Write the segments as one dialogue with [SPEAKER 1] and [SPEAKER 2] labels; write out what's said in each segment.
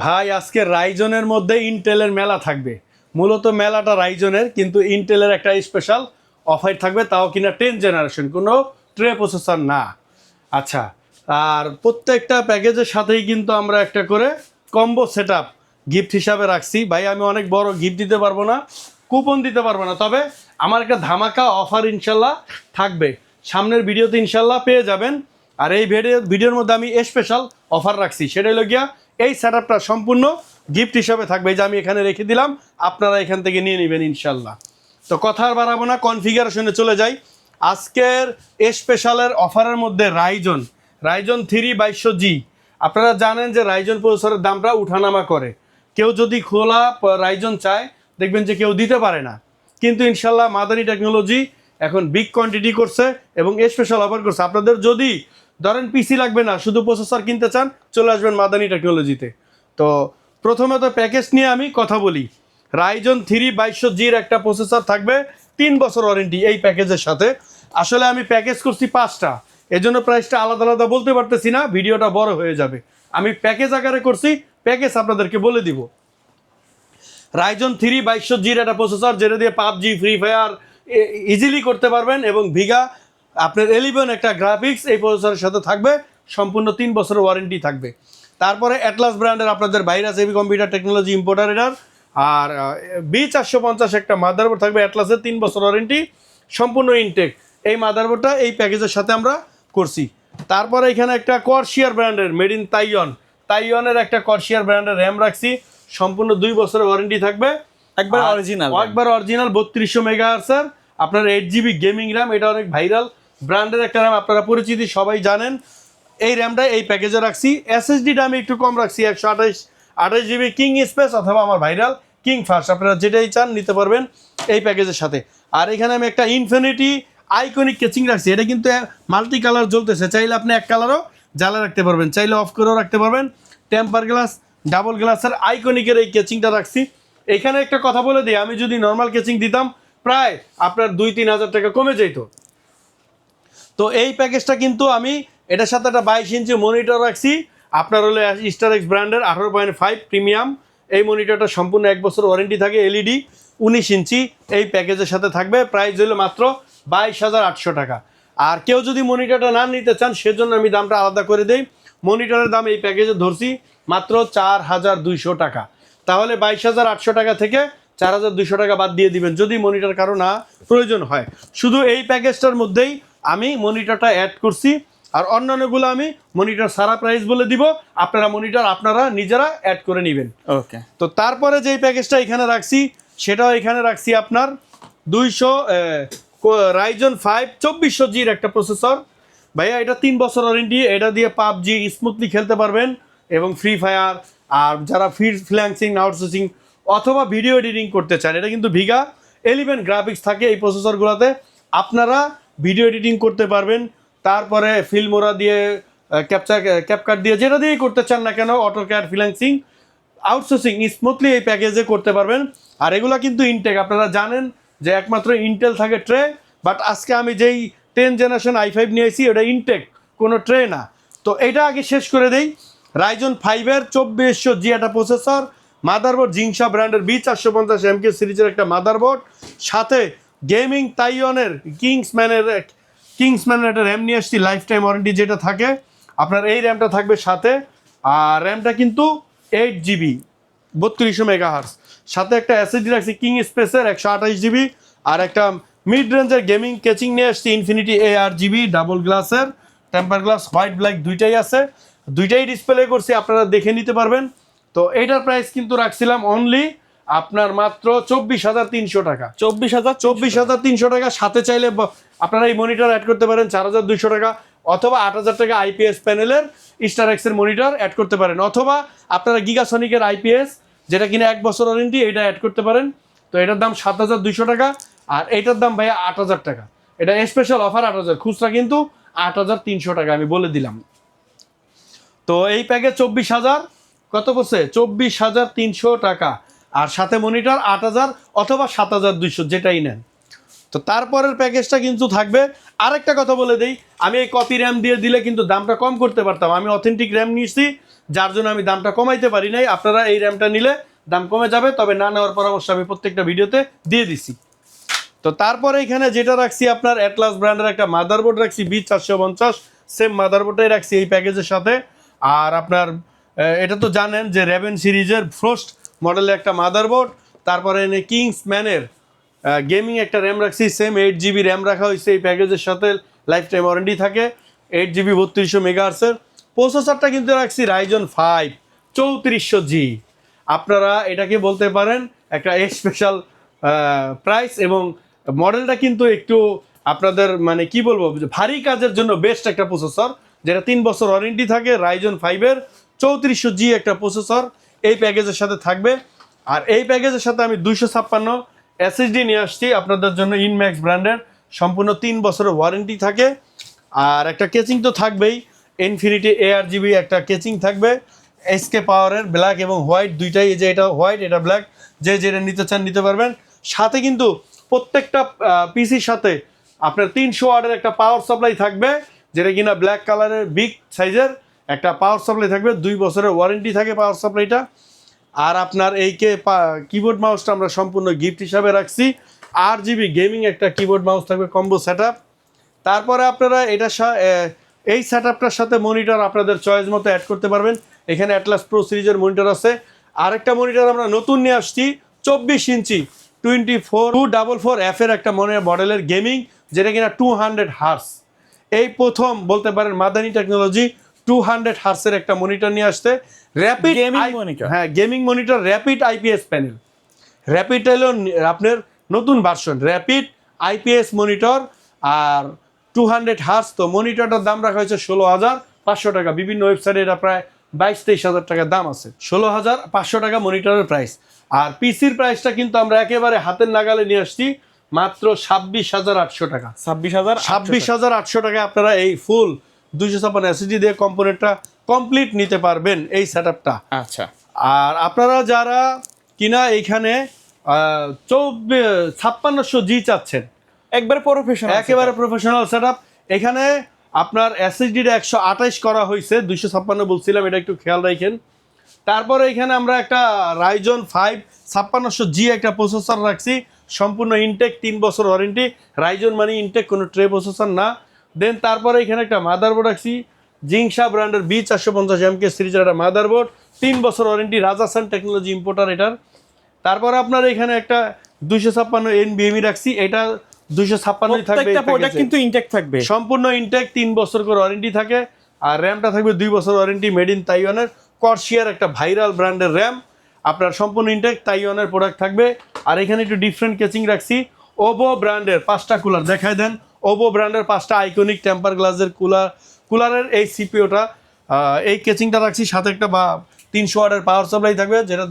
[SPEAKER 1] ভাই আজকে রাইজনের মধ্যে ইন্টেলের মেলা থাকবে। মূলত মেলাটা রাইজনের, কিন্তু ইন্টেলের একটা স্পেশাল অফার থাকবে, তাও কিনা 10 জেনারেশন, কোনো ট্রে প্রসেসর না। আচ্ছা, আর প্রত্যেকটা প্যাকেজের সাথেই কিন্তু আমরা একটা করে কম্বো সেট আপ গিফট হিসাবে রাখছি। ভাই আমি অনেক বড় গিফট দিতে পারবো না, কুপন দিতে পারবো না, তবে আমার একটা ধামাকা অফার ইনশাল্লাহ থাকবে। সামনের ভিডিওতে ইনশাল্লাহ পেয়ে যাবেন। আর এই ভিডিওর মধ্যে আমি স্পেশাল অফার রাখছি, সেটা হলো গিয়া এই সেটআপটা সম্পূর্ণ গিফট হিসাবে থাকবে। এই যে আমি এখানে রেখে দিলাম, আপনারা এখান থেকে নিয়ে নেবেন ইনশাল্লাহ। তো কথা আর বাড়াবো না, কনফিগারেশনে চলে যাই। আজকের স্পেশালের অফারের মধ্যে রাইজন 3 2200G। আপনারা জানেন যে রাইজন প্রসেসরের দামটা উঠানামা করে। কেউ যদি খোলা রাইজন চায়, দেখবেন যে কেউ দিতে পারে না, কিন্তু ইনশাল্লাহ মাদানী টেকনোলজি এখন বিগ কোয়ান্টিটি করছে এবং স্পেশাল অফার করছে। আপনাদের যদি ধরেন পিসি লাগবে না, শুধু প্রসেসর কিনতে চান, চলে আসবেন মাদানী টেকনোলজিতে। তো প্রথমে তো প্যাকেজ নিয়ে আমি কথা বলি। রাইজন 3 2200Gর একটা প্রসেসর থাকবে, 3 বছর ওয়ারেন্টি এই প্যাকেজের সাথে। আসলে আমি প্যাকেজ করছি 5টা, এজন্য প্রাইসটা আলাদা আলাদা বলতে পারতেছি না, ভিডিওটা বড় হয়ে যাবে। আমি প্যাকেজ আকারে করছি, প্যাকেজ আপনাদেরকে বলে দিব। রাইজন 3 2200Gর একটা প্রসেসর, যেটা দিয়ে পাবজি, ফ্রি ফায়ার ইজিলি করতে পারবেন, এবং ভিগা আপনার 11 একটা গ্রাফিক্স এই প্রসেসরের সাথে থাকবে, সম্পূর্ণ 3 বছরের ওয়ারেন্টি থাকবে। তারপরে অ্যাটলাস ব্র্যান্ডের আপনাদের virus heavy computer technology importer এটার, আর B450 একটা মাদারবোর্ড থাকবে অ্যাটলাসের, 3 বছর ওয়ারেন্টি, সম্পূর্ণ ইনটেক। এই মাদারবোর্ডটা এই প্যাকেজের সাথে আমরা করছি। তারপরে এখানে একটা কর্সিয়ার ব্র্যান্ডের মেড ইন তাইওয়ানের একটা কর্সিয়ার ব্র্যান্ডের র্যাম রাখছি, সম্পূর্ণ 2 বছরের ওয়ারেন্টি থাকবে, একবার অরিজিনাল 3200 মেগাহার্টজের আপনার 8GB গেমিং র্যাম। এটা অনেক ভাইরাল ব্র্যান্ডের একটা র্যাম, আপনারা পরিচিতি সবাই জানেন। এই র্যামটা এই প্যাকেজে রাখছি। SSDটা আমি একটু কম রাখছি, 128GB কিং স্পেস অথবা আমার ভাইরাল কিং ফাস্ট, আপনারা যেটাই চান নিতে পারবেন এই প্যাকেজের সাথে। আর এখানে আমি একটা ইনফিনিটি আইকনিক কেচিং রাখছি, এটা কিন্তু মাল্টি কালার জ্বলতেছে, চাইলে আপনি এক কালারও জ্বালা রাখতে পারবেন, চাইলে অফ করেও রাখতে পারবেন। টেম্পার গ্লাস, ডাবল গ্লাসের আইকনিকের এই কেচিংটা রাখছি। এখানে একটা কথা বলে দিই, আমি যদি নর্মাল কেচিং দিতাম প্রায় আপনার 2-3 হাজার টাকা কমে যেত। তো এই প্যাকেজটা কিন্তু আমি এটার সাথে একটা 22 ইঞ্চি মনিটর রাখছি, আপনার হলো স্টারএক্স ব্র্যান্ডের 18.5 প্রিমিয়াম। এই মনিটরটা সম্পূর্ণ 1 বছর ওয়ারেন্টি থাকে, LED 19 ইঞ্চি এই প্যাকেজের সাথে থাকবে। প্রাইস হলো মাত্র 22,800 টাকা। আর কেউ যদি মনিটরটা না নিতে চান, সেজন্য আমি দামটা আলাদা করে দেই। মনিটরের দাম এই প্যাকেজে ধরছি মাত্র 4,200 টাকা। তাহলে 22,800 টাকা থেকে 4,200 টাকা বাদ দিয়ে দিবেন যদি মনিটর কারো না প্রয়োজন হয়। শুধু এই প্যাকেজটার মধ্যেই আমি মনিটরটা অ্যাড করছি, আর অন্যান্যগুলো আমি মনিটর সারা প্রাইস বলে দিব, আপনারা মনিটর আপনারা নিজেরা অ্যাড করে নেবেন। ওকে। তো তারপরে যেই প্যাকেজটা এখানে রাখছি, সেটাও এখানে রাখছি আপনার 200 রাইজন 5 2400Gর একটা প্রসেসর। ভাইয়া এটা 3 বছর ওয়ারেন্টি, এটা দিয়ে পাবজি স্মুথলি খেলতে পারবেন এবং ফ্রি ফায়ার, আর যারা ফ্রিল্যান্সিং, আউটসোর্সিং অথবা ভিডিও এডিটিং করতে চান, এটা কিন্তু ভিগা 11 গ্রাফিক্স থাকে এই প্রসেসরগুলোতে, আপনারা ভিডিও এডিটিং করতে পারবেন। তারপরে ফিল্মোরা দিয়ে, ক্যাপকাট দিয়ে, যেটা দিয়েই করতে চান না কেন, অটোক্যাড, ফ্রিল্যান্সিং, আউটসোর্সিং স্মুথলি এই প্যাকেজে করতে পারবেন। আর এগুলো কিন্তু ইনটেক, আপনারা জানেন যে একমাত্র ইন্টেল থাকে ট্রে, বাট আজকে আমি যেই 10 জেনারেশন i5 নিয়েছি ওটা ইনটেক, কোনো ট্রে না। তো এটা আগে শেষ করে দেই। রাইজন 5-এর 2400G একটা প্রসেসর, মাদারবোর্ড জিংসা ব্র্যান্ডের B450MK সিরিজের একটা মাদারবোর্ড, সাথে গেমিং তাইওয়ানের কিংসম্যানের একটা র্যাম নিয়ে আসছি, লাইফ টাইম ওয়ারেন্টি যেটা থাকে আপনার, এই র্যামটা থাকবে সাথে। আর র্যামটা কিন্তু 8GB 3200 মেগাহার্টজ, সাথে একটা SSD রাখছি কিং স্পেসের 128GB, আর একটা মিড রেঞ্জের গেমিং কেচিং নিয়ে আসছি ইনফিনিটি ARGB ডাবল গ্লাসের, টেম্পার গ্লাস হোয়াইট ব্ল্যাক দুইটাই আছে, দুইটাই ডিসপ্লে করছি, আপনারা দেখে নিতে পারবেন। তো এইটার প্রাইস কিন্তু রাখছিলাম অনলি আপনার মাত্র 24,300 টাকা। 24,300 টাকা। সাথে চাইলে আপনারা এই মনিটর অ্যাড করতে পারেন 4,200 টাকা, অথবা 8,000 টাকা IPS প্যানেলের স্টারএক্সের মনিটর অ্যাড করতে পারেন, অথবা আপনারা গিগাসনিকের IPS যেটা কিনা 1 বছর ওয়ারেন্টি, এটা অ্যাড করতে পারেন। তো এটার দাম 7,200 টাকা, আর এইটার দাম ভাইয়া 8,000 টাকা। এটা স্পেশাল অফার 8,000, খুচরা কিন্তু 8,300 টাকা আমি বলে দিলাম। তো এই প্যাকেজ 24,000 কত বলছে, 24,300 টাকা, আর সাথে মনিটর 8,000 অথবা 7,200 যেটাই নেন। তো তারপরের প্যাকেজটা কিন্তু থাকবে। আরেকটা কথা বলে দেই, আমি এই কপি র্যাম দিয়ে দিলে কিন্তু দামটা কম করতে পারতাম, আমি অথেন্টিক র্যাম নিয়েছি যার জন্য আমি দামটা কমাইতে পারি নাই। আপনারা এই র্যামটা নিলে দাম কমে যাবে, তবে না নেওয়ার পরামর্শ আমি প্রত্যেকটা ভিডিওতে দিয়ে দিছি। তো তারপরে এখানে যেটা রাখছি আপনার অ্যাটলাস ব্র্যান্ডের একটা মাদারবোর্ড রাখছি B450, সেম মাদারবোর্ডটাই রাখছি এই প্যাকেজের সাথে। আর আপনার এটা তো জানেন যে রেভেন সিরিজের ফ্রস্ট মডেলের একটা মাদারবোর্ড। তারপরে এনে কিংসম্যানের গেমিং একটা র্যাম রাখছি, সেম 8GB র্যাম রাখা হয়েছে এই প্যাকেজের সাথে, লাইফ টাইম ওয়ারেন্টি থাকে। 8GB 3200 মেগাহার্টসের প্রসেসরটা কিন্তু রাখছি Ryzen 5 3400G। আপনারা এটাকে বলতে পারেন একটা স্পেশাল প্রাইস, এবং মডেলটা কিন্তু একটু আপনাদের মানে কি বলবো, ভারী কাজের জন্য বেস্ট একটা প্রসেসর, যেটা 3 বছর ওয়ারেন্টি থাকে। Ryzen 5-এর 3400G একটা প্রসেসর এই প্যাকেজের সাথে থাকবে। আর এই প্যাকেজের সাথে আমি 256 SSD নিয়ে আসছি আপনাদের জন্য, ইনম্যাক্স ব্র্যান্ডের, সম্পূর্ণ 3 বছরের ওয়ারেন্টি থাকে। আর একটা কেচিং তো থাকবেই, ইনফিনিটি ARGB একটা কেচিং থাকবে, SK পাওয়ারের ব্ল্যাক এবং হোয়াইট দুইটাই, এই যে এটা হোয়াইট এটা ব্ল্যাক, যে যেটা নিতে চান নিতে পারবেন। সাথে কিন্তু প্রত্যেকটা পিসির সাথে আপনার 300 ওয়াটের একটা পাওয়ার সাপ্লাই থাকবে, যেটা কিনা ব্ল্যাক কালারের বিগ সাইজের একটা পাওয়ার সাপ্লাই থাকবে। 2 বছরের ওয়ারেন্টি থাকে পাওয়ার সাপ্লাইটা। আর আপনার এই কিবোর্ড মাউসটা আমরা সম্পূর্ণ গিফট হিসাবে রাখছি। 8GB গেমিং একটা কিবোর্ড মাউস থাকবে কম্বো সেটআপ। তারপরে আপনারা এটা এই সেটআপটার সাথে মনিটর আপনাদের চয়েস মতো অ্যাড করতে পারবেন। এখানে অ্যাটলাস প্রো সিরিজের মনিটর আছে। আরেকটা মনিটর আমরা নতুন নিয়ে আসছি, 24 ইঞ্চি 244F এর একটা মডেলের গেমিং, যেটা কিনা 200 হার্স। এই প্রথম বলতে পারেন মাদানি টেকনোলজি 200 হার্সের একটা মনিটর নিয়ে আসতে। র্যাপিড মনিটর, হ্যাঁ gaming monitor, rapid IPS panel. Rapid হলো আপনার নতুন ভার্সন, র্যাপিড IPS মনিটর। আর 200 হার্স। তো মনিটরটার দাম রাখা হয়েছে 16,500 টাকা। বিভিন্ন ওয়েবসাইটে এটা প্রায় 22-23 হাজার টাকা দাম আছে। 16,500 টাকা মনিটরের প্রাইস। আর পিসির প্রাইসটা কিন্তু আমরা একেবারে হাতের নাগালে নিয়ে আসছি, মাত্র 26,800 টাকা। 26,800 টাকা আপনারা এই ফুল 256 SSD দিয়ে কম্পোনেন্টটা কমপ্লিট নিতে পারবেন এই সেটআপটা।
[SPEAKER 2] আচ্ছা।
[SPEAKER 1] আর আপনারা যারা কিনা এইখানে 5600G চাচ্ছেন, একেবারে প্রফেশনাল সেটআপ, এখানে আপনার SSD-টা 128 করা হয়েছে, 256 বলছিলাম, এটা একটু খেয়াল রাখেন। তারপরে এখানে আমরা একটা Ryzen 5 5600G একটা প্রসেসর রাখছি, সম্পূর্ণ ইনটেক, 3 বছর ওয়ারেন্টি। Ryzen মানে ইনটেক, কোনো ট্রে প্রসেসর না। দেন তারপরে এখানে একটা মাদারবোর্ড রাখছি, জিংসা ব্র্যান্ডের B450MK সিরিজের একটা মাদারবোর্ড, 3 বছর ওয়ারেন্টি, রাজাসান টেকনোলজি ইম্পোর্টার এটার। তারপরে আপনার এখানে একটা 256 NVMe রাখছি, এটা 256 থাকবে,
[SPEAKER 2] প্রোডাক্ট কিন্তু ইনটেক থাকবে,
[SPEAKER 1] সম্পূর্ণ ইনটেক, 3 বছর করে ওয়ারেন্টি থাকে। আর র্যামটা থাকবে 2 বছর ওয়ারেন্টি, মেড ইন তাইওয়ানের কর্সিয়ার একটা ভাইরাল ব্র্যান্ডের র্যাম, আপনার সম্পূর্ণ ইনটেক, তাইওয়ানের প্রোডাক্ট থাকবে। আর এখানে একটু ডিফারেন্ট কেচিং রাখছি, ওভো ব্র্যান্ডের 5টা কুলার দেখায় দেন। ওভো ব্র্যান্ডের 5টা আইকনিক টেম্পার গ্লাসের কুলারের এই সিপিওটা, এই কেচিংটা রাখছি। সাথে একটা 300 ওয়াটের পাওয়ার সাপ্লাই থাকবে, যেটা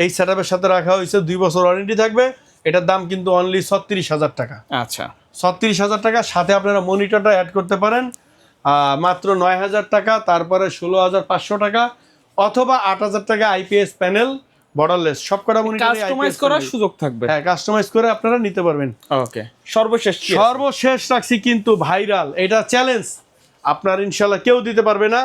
[SPEAKER 1] এই সেটআপের সাথে রাখা হয়েছে, 2 বছর ওয়ারেন্টি থাকবে। এটার দাম কিন্তু অনলি 36,000 টাকা।
[SPEAKER 2] আচ্ছা,
[SPEAKER 1] 36,000 টাকা। সাথে আপনারা মনিটরটা অ্যাড করতে পারেন মাত্র 9,000 টাকা, তারপরে 16,500 টাকা, অথবা 8,000 টাকা IPS প্যানেল বর্ডারলেস। সবকটা মনিটর
[SPEAKER 2] কাস্টমাইজ করার সুযোগ থাকবে,
[SPEAKER 1] হ্যাঁ কাস্টমাইজ করে আপনারা নিতে পারবেন।
[SPEAKER 2] ওকে, সর্বশেষ
[SPEAKER 1] রাখছি কিন্তু ভাইরাল, এটা চ্যালেঞ্জ, আপনার ইনশাল্লাহ কেউ দিতে পারবে না।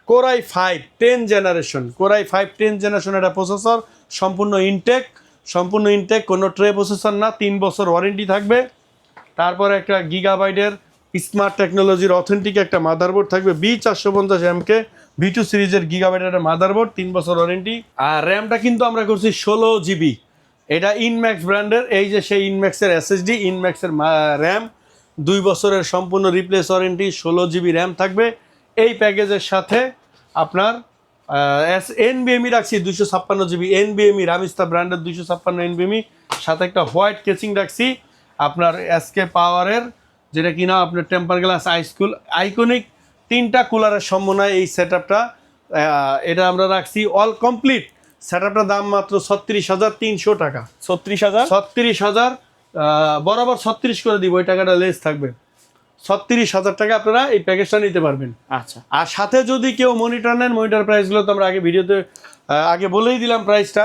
[SPEAKER 1] Core i5 10 generation, Core i5 10 generation একটা প্রসেসর, সম্পূর্ণ ইনটেক, কোনো ট্রে প্রসেসর না, 3 বছর ওয়ারেন্টি থাকবে। তারপরে একটা গিগাবাইটের স্মার্ট টেকনোলজির অথেন্টিক একটা মাদারবোর্ড থাকবে, B450MK V2 সিরিজের গিগাবাইটের একটা মাদারবোর্ড, 3 বছর ওয়ারেন্টি। আর র্যামটা কিন্তু আমরা করছি 16GB, এটা ইনম্যাক্স ব্র্যান্ডের, এই যে সেই ইনম্যাক্সের SSD, ইনম্যাক্সের র্যাম, 2 বছরের সম্পূর্ণ রিপ্লেস ওয়ারেন্টি, 16GB র্যাম থাকবে এই প্যাকেজের সাথে। আপনার NVMe রাখছি 256GB NVMe, রামিস্তা ব্র্যান্ডের 256 NVMe, সাথে একটা হোয়াইট কেচিং রাখছি আপনার SK পাওয়ারের, যেটা কিনা আপনার টেম্পার গ্লাস আইকনিক 3টা কুলারের সমন্বয়ে এই সেটআপটা। এটা আমরা রাখছি অল কমপ্লিট। সেটআপটার দাম মাত্র 36,300 টাকা। 36,000 বরাবর 36 করে দিব, ওই টাকাটা লেস থাকবে। 36,000 টাকা আপনারা এই প্যাকেজটা নিতে পারবেন।
[SPEAKER 2] আচ্ছা,
[SPEAKER 1] আর সাথে যদি কেউ মনিটর নেন, মনিটর প্রাইসগুলো তো আমরা আগে ভিডিওতে আগে বলেই দিলাম প্রাইসটা।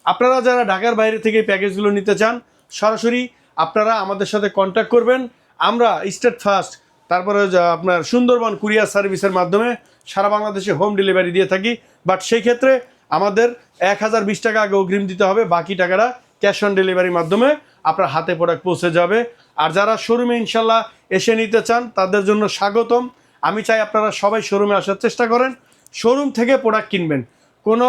[SPEAKER 1] আপনারা যারা ঢাকার বাইরে থেকে এই প্যাকেজগুলো নিতে চান, সরাসরি আপনারা আমাদের সাথে কন্ট্যাক্ট করবেন। আমরা স্টেট ফার্স্ট, তারপরে আপনার সুন্দরবন কুরিয়ার সার্ভিসের মাধ্যমে সারা বাংলাদেশে হোম ডেলিভারি দিয়ে থাকি। বাট সেই ক্ষেত্রে আমাদের 1020 টাকা আগে অগ্রিম দিতে হবে, বাকি টাকাটা ক্যাশ অন ডেলিভারির মাধ্যমে আপনার হাতে প্রোডাক্ট পৌঁছে যাবে। আর যারা শোরুমে ইনশাল্লাহ এসে নিতে চান তাদের জন্য স্বাগতম। আমি চাই আপনারা সবাই শোরুমে আসার চেষ্টা করেন, শোরুম থেকে প্রোডাক্ট কিনবেন। কোনো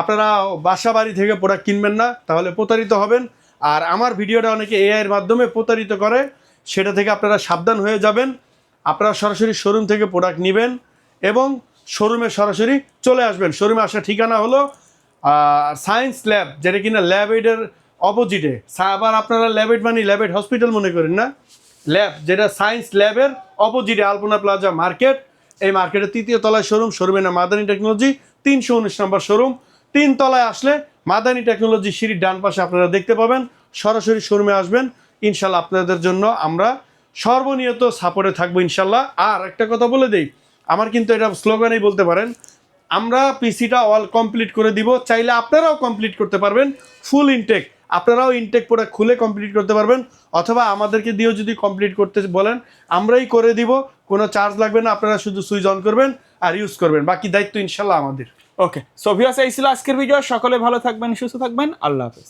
[SPEAKER 1] আপনারা বাসা বাড়ি থেকে প্রোডাক্ট কিনবেন না, তাহলে প্রতারিত হবেন। আর আমার ভিডিওটা অনেকে এআইয়ের মাধ্যমে প্রতারিত করে, সেটা থেকে আপনারা সাবধান হয়ে যাবেন। আপনারা সরাসরি শোরুম থেকে প্রোডাক্ট নেবেন এবং শোরুমে সরাসরি চলে আসবেন। শোরুমে আসার ঠিকানা হলো সায়েন্স ল্যাব, যেটা কিনা ল্যাব এইডের অপোজিটে। আবার আপনারা ল্যাব এইড মানে ল্যাব এইড হসপিটাল মনে করেন না, ল্যাব যেটা সায়েন্স ল্যাবের অপোজিটে আলপনা প্লাজা মার্কেট। এই মার্কেটের 3য় তলায় শোরুম, শোরুমের নাম মাদানী টেকনোলজি, 319 নম্বর শোরুম। 3 তলায় আসলে মাদানী টেকনোলজি সিঁড়ির ডান পাশে আপনারা দেখতে পাবেন। সরাসরি শোরুমে আসবেন, ইনশাল্লাহ আপনাদের জন্য আমরা সর্বনিয়ত সাপোর্টে থাকবো ইনশাল্লাহ। আর একটা কথা বলে দেই, আমার কিন্তু এটা স্লোগানই বলতে পারেন, আমরা পিসিটা অল কমপ্লিট করে দিব, চাইলে আপনারাও কমপ্লিট করতে পারবেন। ফুল ইনটেক, আপনারাও ইনটেক প্রোডাক্ট খুলে কমপ্লিট করতে পারবেন, অথবা আমাদেরকে দিয়েও যদি কমপ্লিট করতে বলেন আমরাই করে দিব, কোনো চার্জ লাগবে না। আপনারা শুধু সুইচ অন করবেন আর ইউজ করবেন, বাকি দায়িত্ব ইনশাল্লাহ আমাদের।
[SPEAKER 2] ওকে, সো ভিউয়ার্স, এই ছিল আজকের ভিডিও। সকলে ভালো থাকবেন, সুস্থ থাকবেন, আল্লাহ হাফেজ।